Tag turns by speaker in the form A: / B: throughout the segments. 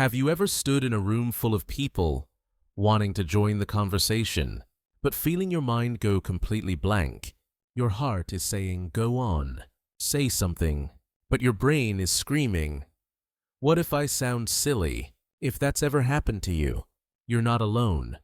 A: Have you ever stood in a room full of people, wanting to join the conversation, but feeling your mind go completely blank? Your heart is saying, go on, say something, but your brain is screaming, what if I sound silly? If that's ever happened to you, you're not alone.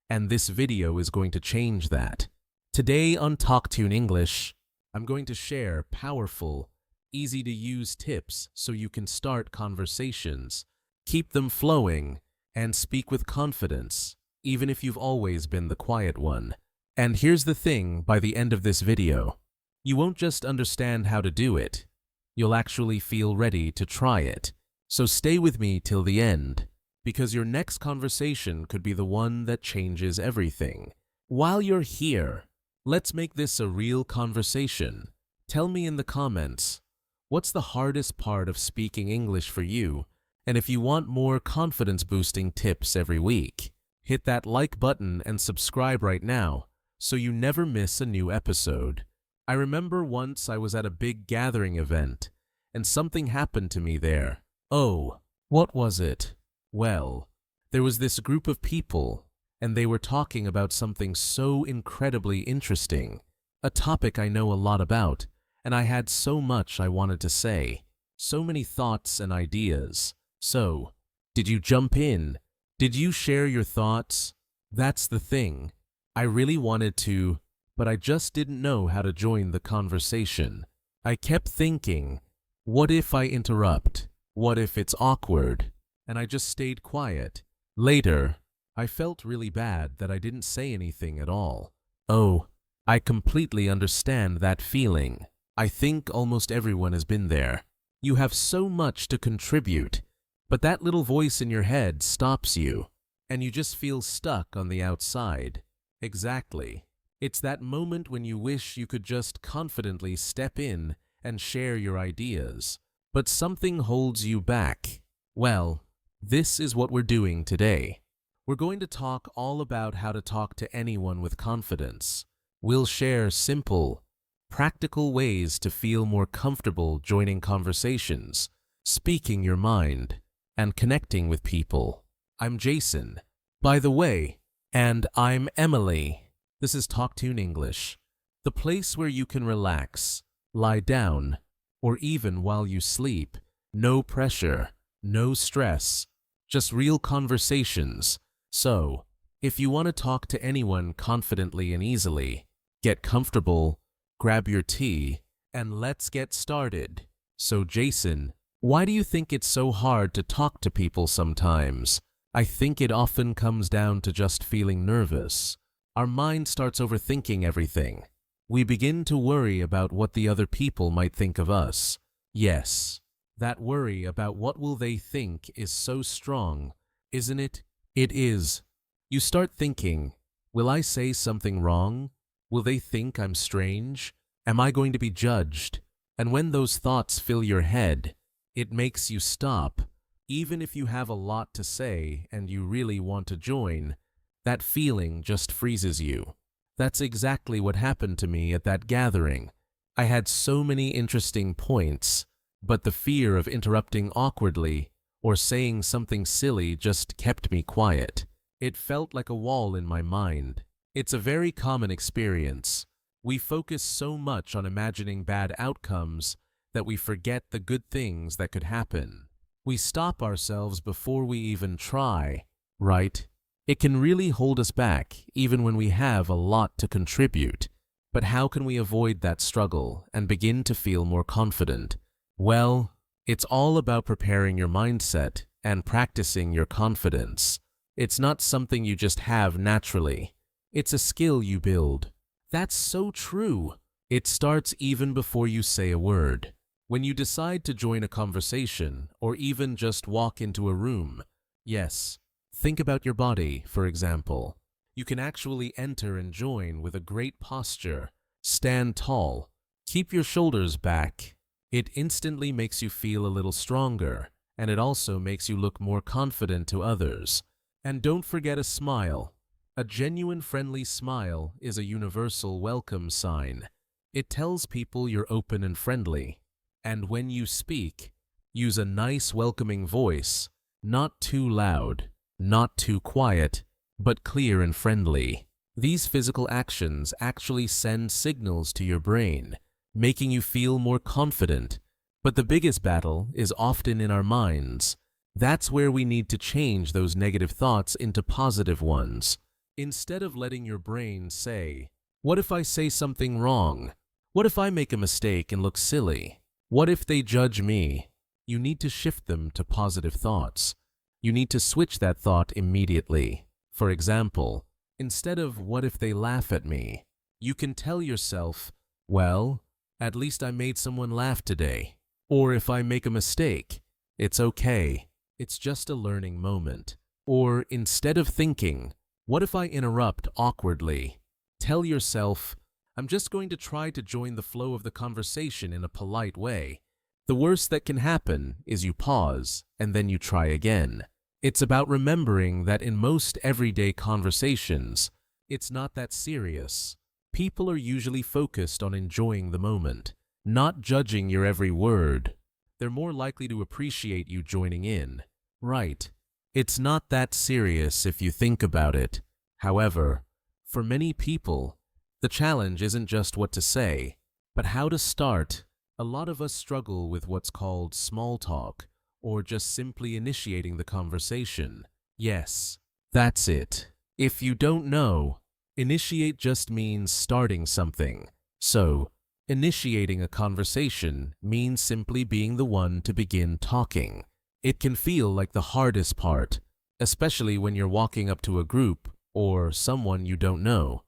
A: And this video is going to change that. Today on TalkTune English, I'm going to share powerful, easy-to-use tips so you can start conversations, keep them flowing, and speak with confidence, even if you've always been the quiet one. And here's the thing, by the end of this video, you won't just understand how to do it, you'll actually feel ready to try it. So stay with me till the end, because your next conversation could be the one that changes everything. While you're here, let's make this a real conversation. Tell me in the comments, what's the hardest part of speaking English for you? And if you want more confidence-boosting tips every week, hit that like button and subscribe right now so you never miss a new episode. I remember once I was at a big gathering event, and something happened to me there. Oh, what was it? Well, there was this group of people, and they were talking about something so incredibly interesting, a topic I know a lot about, and I had so much I wanted to say, so many thoughts and ideas. So, did you jump in? Did you share your thoughts? That's the thing. I really wanted to, but I just didn't know how to join the conversation. I kept thinking, what if I interrupt? What if it's awkward? And I just stayed quiet. Later, I felt really bad that I didn't say anything at all. Oh, I completely understand that feeling. I think almost everyone has been there. You have so much to contribute, but that little voice in your head stops you, and you just feel stuck on the outside. Exactly. It's that moment when you wish you could just confidently step in and share your ideas, but something holds you back. Well, this is what we're doing today. We're going to talk all about how to talk to anyone with confidence. We'll share simple, practical ways to feel more comfortable joining conversations, speaking your mind, and connecting with people. I'm Jason, by the way, and I'm Emily. This is TalkTune English, the place where you can relax, lie down, or even while you sleep. No pressure, no stress, just real conversations. So, if you want to talk to anyone confidently and easily, get comfortable, grab your tea, and let's get started. So Jason, why do you think it's so hard to talk to people sometimes? I think it often comes down to just feeling nervous. Our mind starts overthinking everything. We begin to worry about what the other people might think of us. Yes, that worry about what will they think is so strong, isn't it? It is. You start thinking, will I say something wrong? Will they think I'm strange? Am I going to be judged? And when those thoughts fill your head, it makes you stop. Even if you have a lot to say and you really want to join, that feeling just freezes you. That's exactly what happened to me at that gathering. I had so many interesting points, but the fear of interrupting awkwardly or saying something silly just kept me quiet. It felt like a wall in my mind. It's a very common experience. We focus so much on imagining bad outcomes that we forget the good things that could happen. We stop ourselves before we even try, right? It can really hold us back even when we have a lot to contribute. But how can we avoid that struggle and begin to feel more confident? Well, it's all about preparing your mindset and practicing your confidence. It's not something you just have naturally. It's a skill you build. That's so true. It starts even before you say a word. When you decide to join a conversation or even just walk into a room, yes, think about your body, for example. You can actually enter and join with a great posture. Stand tall. Keep your shoulders back. It instantly makes you feel a little stronger, and it also makes you look more confident to others. And don't forget a smile. A genuine friendly smile is a universal welcome sign. It tells people you're open and friendly. And when you speak, use a nice welcoming voice Not too loud, not too quiet, but clear and friendly. These physical actions actually send signals to your brain, making you feel more confident. But the biggest battle is often in our minds. That's where we need to change those negative thoughts into positive ones. Instead of letting your brain say, "What if I say something wrong? What if I make a mistake and look silly? What if they judge me?" You need to shift them to positive thoughts. You need to switch that thought immediately. For example, instead of "what if they laugh at me," you can tell yourself, "Well, at least I made someone laugh today." Or if I make a mistake, it's okay. It's just a learning moment. Or instead of thinking, "What if I interrupt awkwardly?" tell yourself, "I'm just going to try to join the flow of the conversation in a polite way." The worst that can happen is you pause and then you try again. It's about remembering that in most everyday conversations, it's not that serious. People are usually focused on enjoying the moment, not judging your every word. They're more likely to appreciate you joining in. Right. It's not that serious if you think about it. However, for many people, the challenge isn't just what to say, but how to start. A lot of us struggle with what's called small talk, or just simply initiating the conversation. Yes, that's it. If you don't know, initiate just means starting something. So, initiating a conversation means simply being the one to begin talking. It can feel like the hardest part, especially when you're walking up to a group or someone you don't know.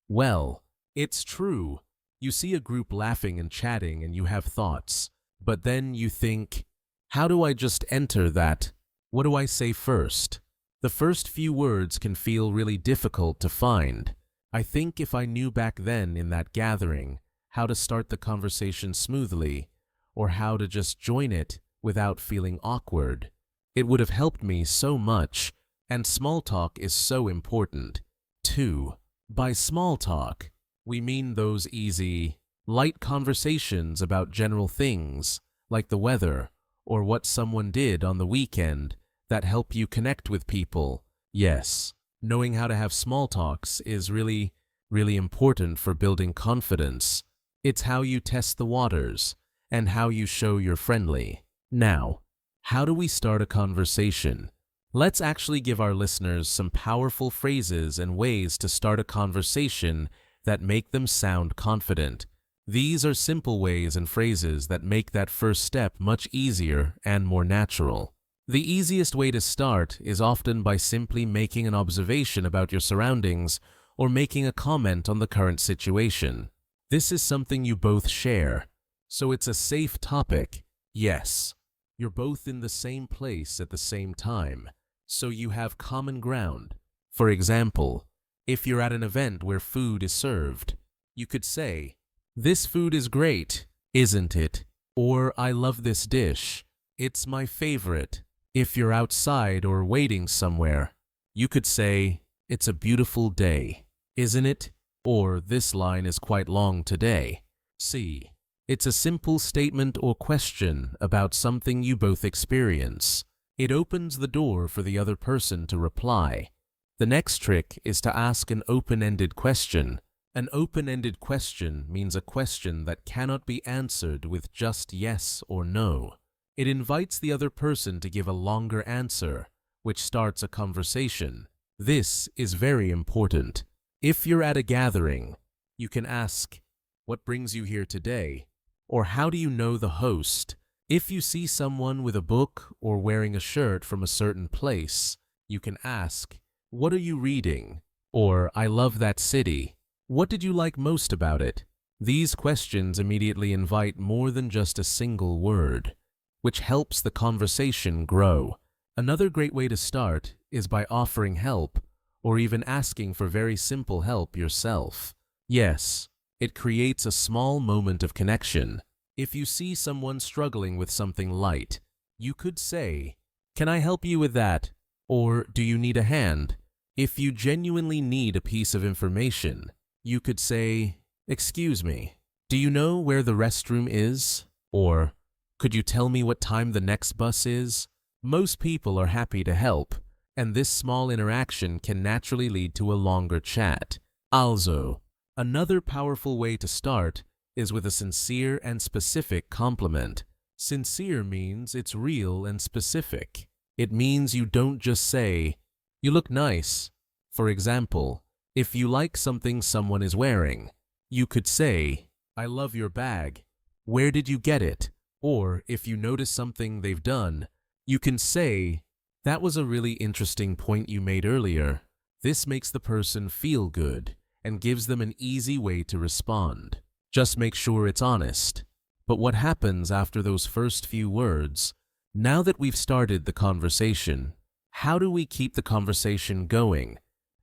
A: Well, it's true. You see a group laughing and chatting and you have thoughts, but then you think, "How do I just enter that? What do I say first?" The first few words can feel really difficult to find. I think if I knew back then in that gathering how to start the conversation smoothly, or how to just join it without feeling awkward, it would have helped me so much, and small talk is so important. 2. By small talk, we mean those easy, light conversations about general things, like the weather, or what someone did on the weekend, that help you connect with people. Yes, knowing how to have small talks is really important for building confidence. It's how you test the waters, and how you show you're friendly. Now, how do we start a conversation? Let's actually give our listeners some powerful phrases and ways to start a conversation that make them sound confident. These are simple ways and phrases that make that first step much easier and more natural. The easiest way to start is often by simply making an observation about your surroundings or making a comment on the current situation. This is something you both share, so it's a safe topic. Yes, you're both in the same place at the same time, so you have common ground. For example, if you're at an event where food is served, you could say, "This food is great, isn't it?" Or, "I love this dish. It's my favorite." If you're outside or waiting somewhere, you could say, "It's a beautiful day, isn't it?" Or, "This line is quite long today." See, it's a simple statement or question about something you both experience. It opens the door for the other person to reply. The next trick is to ask an open-ended question. An open-ended question means a question that cannot be answered with just yes or no. It invites the other person to give a longer answer, which starts a conversation. This is very important. If you're at a gathering, you can ask, "What brings you here today?" Or, "How do you know the host?" If you see someone with a book or wearing a shirt from a certain place, you can ask, "What are you reading?" Or, "I love that city. What did you like most about it?" These questions immediately invite more than just a single word, which helps the conversation grow. Another great way to start is by offering help, or even asking for very simple help yourself. Yes, it creates a small moment of connection. If you see someone struggling with something light, you could say, "Can I help you with that?" Or, "Do you need a hand?" If you genuinely need a piece of information, you could say, "Excuse me, do you know where the restroom is?" Or, "Could you tell me what time the next bus is?" Most people are happy to help, and this small interaction can naturally lead to a longer chat. Also, another powerful way to start is with a sincere and specific compliment. Sincere means it's real and specific. It means you don't just say, "You look nice." For example, if you like something someone is wearing, you could say, "I love your bag. Where did you get it?" Or if you notice something they've done, you can say, "That was a really interesting point you made earlier." This makes the person feel good and gives them an easy way to respond. Just make sure it's honest. But what happens after those first few words? Now that we've started the conversation, how do we keep the conversation going?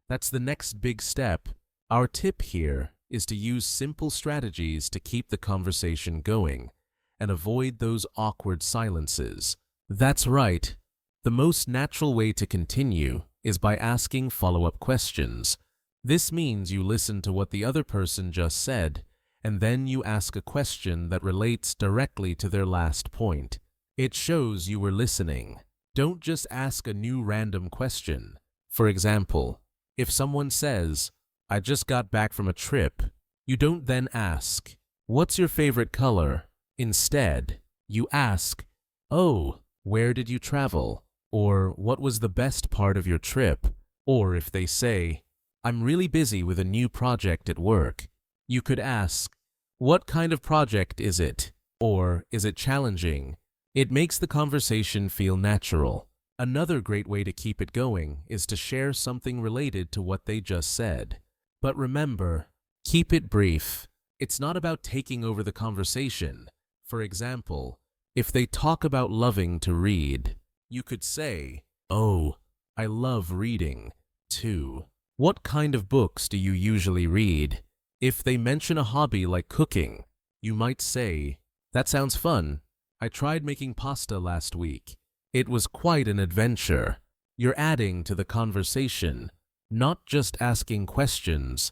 A: That's the next big step. Our tip here is to use simple strategies to keep the conversation going and avoid those awkward silences. That's right. The most natural way to continue is by asking follow-up questions. This means you listen to what the other person just said, and then you ask a question that relates directly to their last point. It shows you were listening. Don't just ask a new random question. For example, if someone says, "I just got back from a trip," you don't then ask, "What's your favorite color?" Instead, you ask, "Oh, where did you travel?" Or "What was the best part of your trip?" Or if they say, "I'm really busy with a new project at work," you could ask, "What kind of project is it?" Or "Is it challenging?" It makes the conversation feel natural. Another great way to keep it going is to share something related to what they just said. But remember, keep it brief. It's not about taking over the conversation. For example, if they talk about loving to read, you could say, "Oh, I love reading, too. What kind of books do you usually read?" If they mention a hobby like cooking, you might say, "That sounds fun. I tried making pasta last week. It was quite an adventure." You're adding to the conversation, not just asking questions.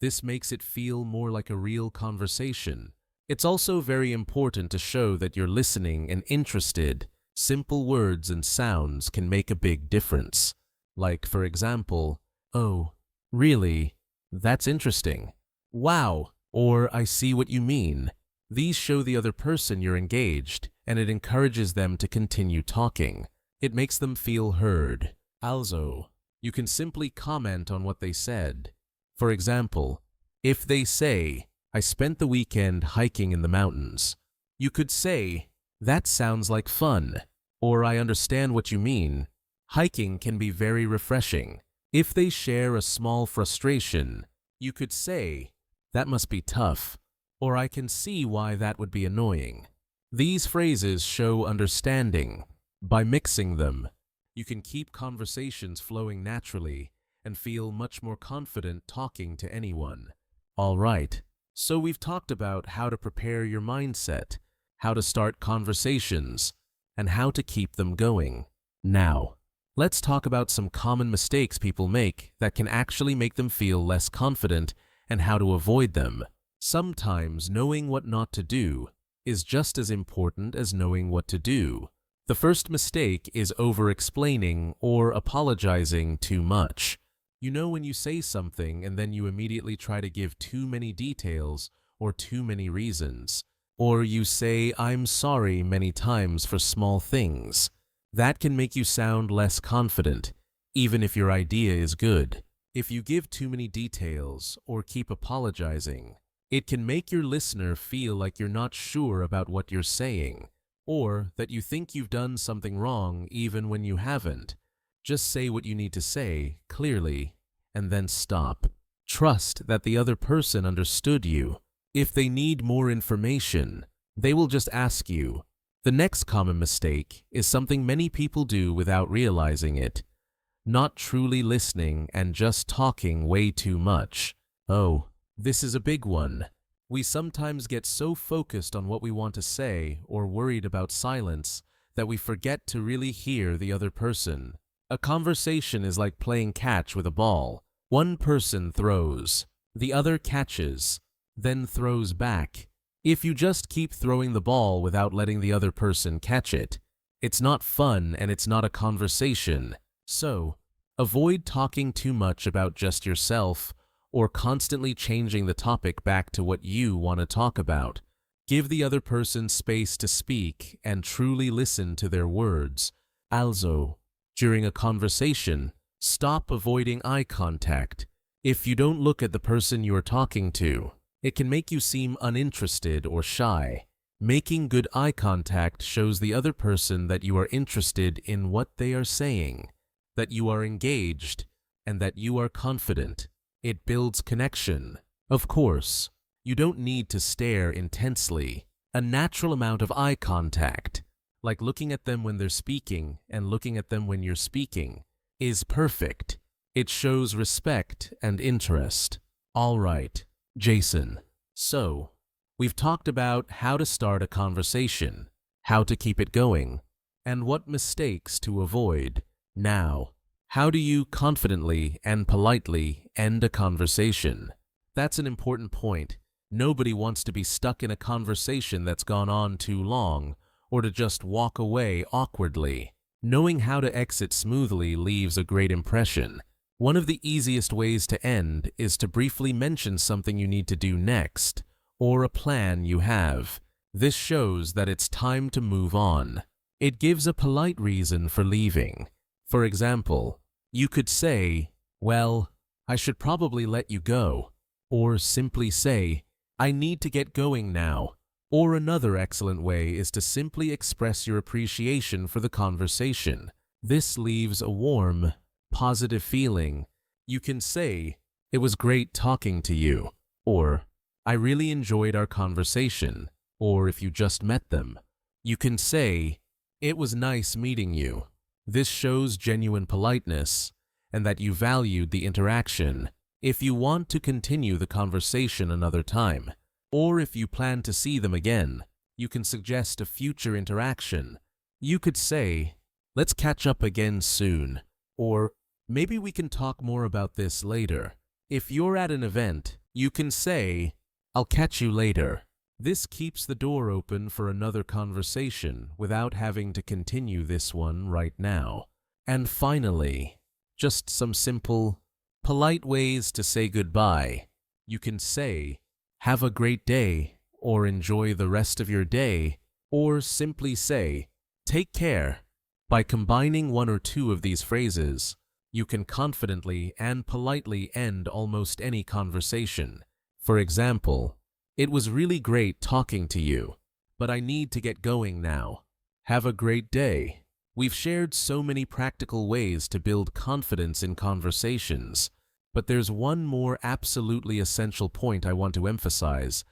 A: This makes it feel more like a real conversation. It's also very important to show that you're listening and interested. Simple words and sounds can make a big difference. Like, for example, "Oh, really? That's interesting. Wow," or "I see what you mean." These show the other person you're engaged, and it encourages them to continue talking. It makes them feel heard. Also, you can simply comment on what they said. For example, if they say, "I spent the weekend hiking in the mountains," you could say, "That sounds like fun," or "I understand what you mean. Hiking can be very refreshing." If they share a small frustration, you could say, "That must be tough," or "I can see why that would be annoying." These phrases show understanding. By mixing them, you can keep conversations flowing naturally and feel much more confident talking to anyone. All right, so we've talked about how to prepare your mindset, how to start conversations, and how to keep them going. Now, let's talk about some common mistakes people make that can actually make them feel less confident and how to avoid them. Sometimes knowing what not to do is just as important as knowing what to do. The first mistake is over-explaining or apologizing too much. You know when you say something and then you immediately try to give too many details or too many reasons. Or you say "I'm sorry" many times for small things. That can make you sound less confident, even if your idea is good. If you give too many details or keep apologizing, it can make your listener feel like you're not sure about what you're saying, or that you think you've done something wrong even when you haven't. Just say what you need to say clearly, and then stop. Trust that the other person understood you. If they need more information, they will just ask you. The next common mistake is something many people do without realizing it: not truly listening and just talking way too much. Oh, this is a big one. We sometimes get so focused on what we want to say or worried about silence that we forget to really hear the other person. A conversation is like playing catch with a ball. One person throws, the other catches, then throws back. If you just keep throwing the ball without letting the other person catch it, It's not fun and it's not a conversation. So, avoid talking too much about just yourself or constantly changing the topic back to what you want to talk about. Give the other person space to speak and truly listen to their words. Also, during a conversation, stop avoiding eye contact. If you don't look at the person you are talking to, it can make you seem uninterested or shy. Making good eye contact shows the other person that you are interested in what they are saying, that you are engaged, and that you are confident. It builds connection. Of course, you don't need to stare intensely. A natural amount of eye contact, like looking at them when they're speaking and looking at them when you're speaking, is perfect. It shows respect and interest. All right, Jason. So, we've talked about how to start a conversation, how to keep it going, and what mistakes to avoid. Now, how do you confidently and politely end a conversation? That's an important point. Nobody wants to be stuck in a conversation that's gone on too long, or to just walk away awkwardly. Knowing how to exit smoothly leaves a great impression. One of the easiest ways to end is to briefly mention something you need to do next, or a plan you have. This shows that it's time to move on. It gives a polite reason for leaving. For example, you could say, "Well, I should probably let you go," or simply say, "I need to get going now." Or another excellent way is to simply express your appreciation for the conversation. This leaves a warm, positive feeling. You can say, "It was great talking to you," or "I really enjoyed our conversation," or if you just met them, you can say, "It was nice meeting you." This shows genuine politeness and that you valued the interaction. If you want to continue the conversation another time, or if you plan to see them again, you can suggest a future interaction. You could say, "Let's catch up again soon," or "Maybe we can talk more about this later." If you're at an event, you can say, "I'll catch you later." This keeps the door open for another conversation without having to continue this one right now. And finally, just some simple, polite ways to say goodbye. You can say, "Have a great day," or "Enjoy the rest of your day," or simply say, "Take care." By combining one or two of these phrases, you can confidently and politely end almost any conversation. For example, "It was really great talking to you, but I need to get going now. Have a great day." We've shared so many practical ways to build confidence in conversations, but there's one more absolutely essential point I want to emphasize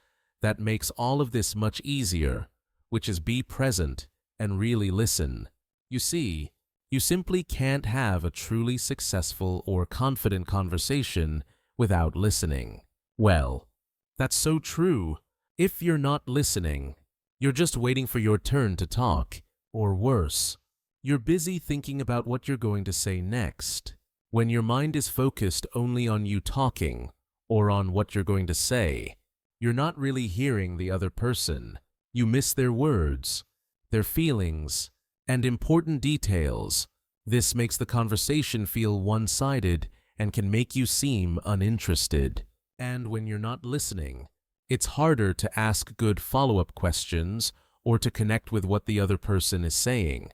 A: that makes all of this much easier, which is be present and really listen. You see, you simply can't have a truly successful or confident conversation without listening. Well, that's so true. If you're not listening, you're just waiting for your turn to talk, or worse, you're busy thinking about what you're going to say next. When your mind is focused only on you talking, or on what you're going to say, you're not really hearing the other person. You miss their words, their feelings, and important details. This makes the conversation feel one-sided and can make you seem uninterested. And when you're not listening, it's harder to ask good follow-up questions or to connect with what the other person is saying.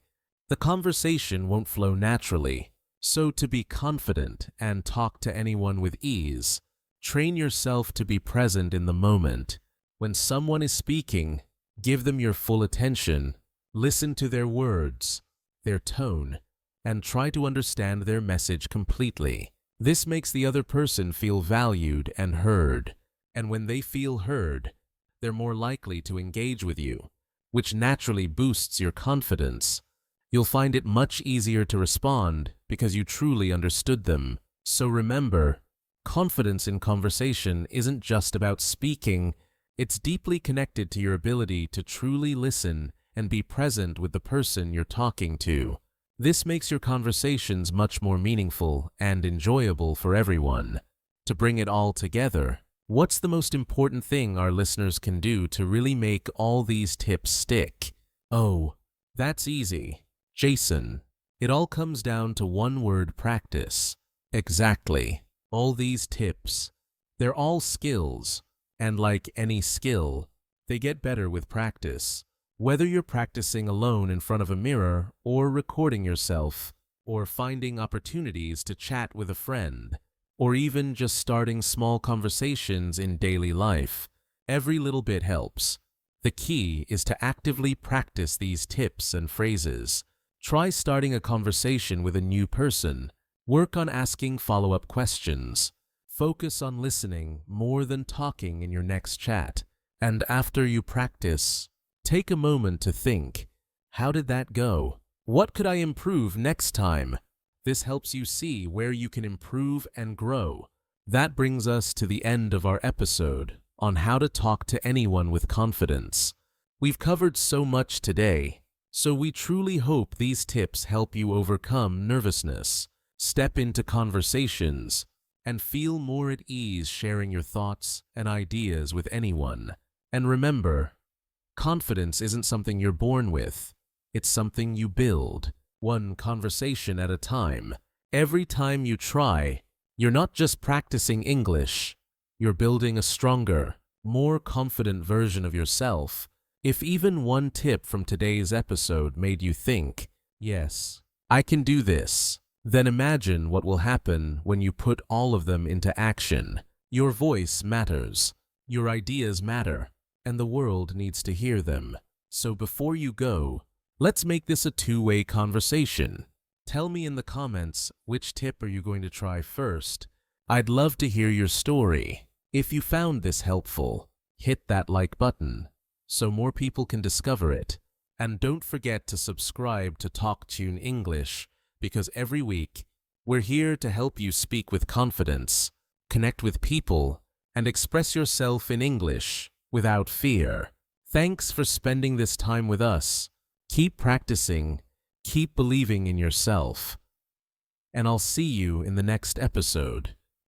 A: The conversation won't flow naturally. So to be confident and talk to anyone with ease, train yourself to be present in the moment. When someone is speaking, give them your full attention. Listen to their words, their tone, and try to understand their message completely. This makes the other person feel valued and heard. And when they feel heard, they're more likely to engage with you, which naturally boosts your confidence. You'll find it much easier to respond because you truly understood them. So remember, confidence in conversation isn't just about speaking, it's deeply connected to your ability to truly listen and be present with the person you're talking to. This makes your conversations much more meaningful and enjoyable for everyone. To bring it all together, what's the most important thing our listeners can do to really make all these tips stick? Oh, that's easy. Jason, it all comes down to one word: practice. Exactly. All these tips, they're all skills, and like any skill, they get better with practice. Whether you're practicing alone in front of a mirror, or recording yourself, or finding opportunities to chat with a friend, or even just starting small conversations in daily life, every little bit helps. The key is to actively practice these tips and phrases. Try starting a conversation with a new person. Work on asking follow-up questions. Focus on listening more than talking in your next chat. And after you practice, take a moment to think, how did that go? What could I improve next time? This helps you see where you can improve and grow. That brings us to the end of our episode on how to talk to anyone with confidence. We've covered so much today, so we truly hope these tips help you overcome nervousness, step into conversations, and feel more at ease sharing your thoughts and ideas with anyone. And remember, confidence isn't something you're born with. It's something you build, one conversation at a time. Every time you try, you're not just practicing English, you're building a stronger, more confident version of yourself. If even one tip from today's episode made you think, yes, I can do this, then imagine what will happen when you put all of them into action. Your voice matters, your ideas matter, and the world needs to hear them. So before you go, let's make this a two-way conversation. Tell me in the comments, which tip are you going to try first? I'd love to hear your story. If you found this helpful, hit that like button so more people can discover it. And don't forget to subscribe to TalkTune English, because every week we're here to help you speak with confidence, connect with people, and express yourself in English without fear. Thanks for spending this time with us. Keep practicing, keep believing in yourself, and I'll see you in the next episode.